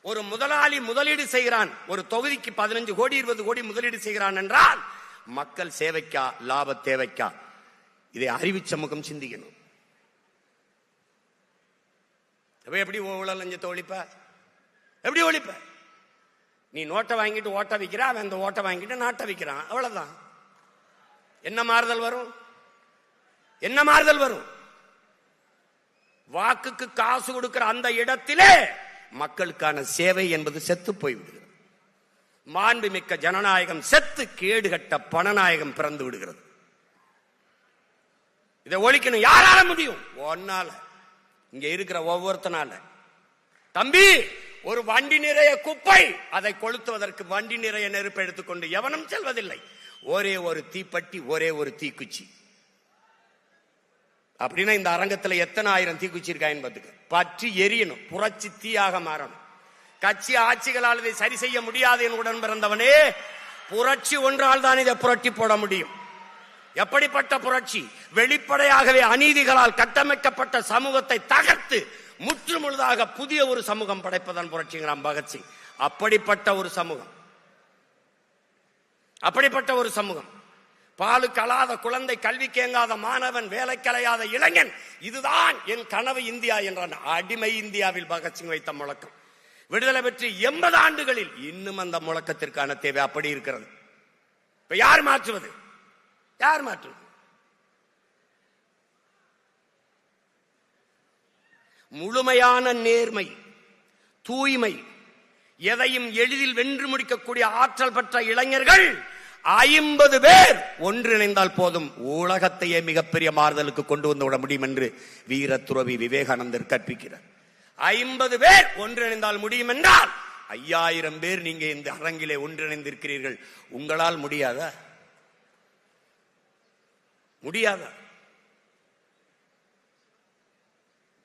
ஒரு முதலாளி முதலீடு செய்கிறான், ஒரு தொகுதிக்கு 15 கோடி 20 கோடி முதலீடு செய்கிறான் என்றால் மக்கள் சேவைக்கா லாப தேவைக்கா? இதை அறிவு சமூகம் சிந்திக்கணும். எப்படி ஊழல் லஞ்சத்தை ஒழிப்ப? எப்படி ஒழிப்ப? நீ நோட்டை வாங்கிட்டு ஓட்ட விற்கிற, அவன் அந்த ஓட்டை வாங்கிட்டு நாட்டை விற்கிறான், அவ்வளவுதான். என்ன மாறுதல் வரும்? என்ன மாறுதல் வரும்? வாக்குக்கு காசு கொடுக்கிற அந்த இடத்திலே மக்களுக்கான சேவை என்பது செத்து போய்விடுகிறது. மாண்புமிக்க ஜனநாயகம் செத்து கேடுகட்ட பணநாயகம் பிறந்து விடுகிறது. இதை ஒழிக்கணும். யாரால முடியும்? ஒன்னால, இங்க இருக்கிற ஒவ்வொருத்தனால. தம்பி, ஒரு வண்டி நிறைய குப்பை, அதை கொளுத்துவதற்கு வண்டி நிறைய நெருப்பு எடுத்துக்கொண்டு எவனும் செல்வதில்லை. ஒரே ஒரு தீப்பெட்டி, ஒரே ஒரு தீக்குச்சி. அப்படின்னா இந்த அரங்கத்தில் எத்தனை ஆயிரம் தீக்குச்சி இருக்கா என்பதுக்கு பற்றி எரியணும், புரட்சி தீயாக மாறணும். கட்சி ஆட்சிகளால் இதை சரி செய்ய முடியாது என் உடன் பிறந்தவனே, புரட்சி ஒன்றால் தான் இதை புரட்டி போட முடியும். எப்படிப்பட்ட புரட்சி? வெளிப்படையாகவே அநீதிகளால் கட்டமைக்கப்பட்ட சமூகத்தை தகர்த்து முற்று முழுதாக புதிய ஒரு சமூகம் படைப்பதான் புரட்சிங்கிறான் பகத்சிங். அப்படிப்பட்ட ஒரு சமூகம், அப்படிப்பட்ட ஒரு சமூகம். பாலு கலாத குழந்தை, கல்வி கேங்காத மாணவன், வேலை கலையாத இளைஞன், இதுதான் என் கனவு இந்தியா என்றான். அடிமை இந்தியாவில் பகத்சிங் வைத்த முழக்கம் விடுதலை பெற்று 80 ஆண்டுகளில் இன்னும் அந்த முழக்கத்திற்கான தேவை அப்படி இருக்கிறது. இப்ப யார் மாற்றுவது? யார் மாற்றுவது? முழுமையான நேர்மை, தூய்மை, எதையும் எளிதில் வென்று முடிக்கக்கூடிய ஆற்றல் பெற்ற இளைஞர்கள் 50 பேர் ஒன்றிணைந்தால் போதும், உலகத்தையே மிகப்பெரிய மாறுதலுக்கு கொண்டு வந்து விட முடியும் என்று வீர துறவி விவேகானந்தர் கற்பிக்கிறார். 50 பேர் ஒன்றிணைந்தால் முடியும் என்றால் 5000 பேர் நீங்க இந்த அரங்கிலே ஒன்றிணைந்திருக்கிறீர்கள். உங்களால் முடியாதா? முடியாதா?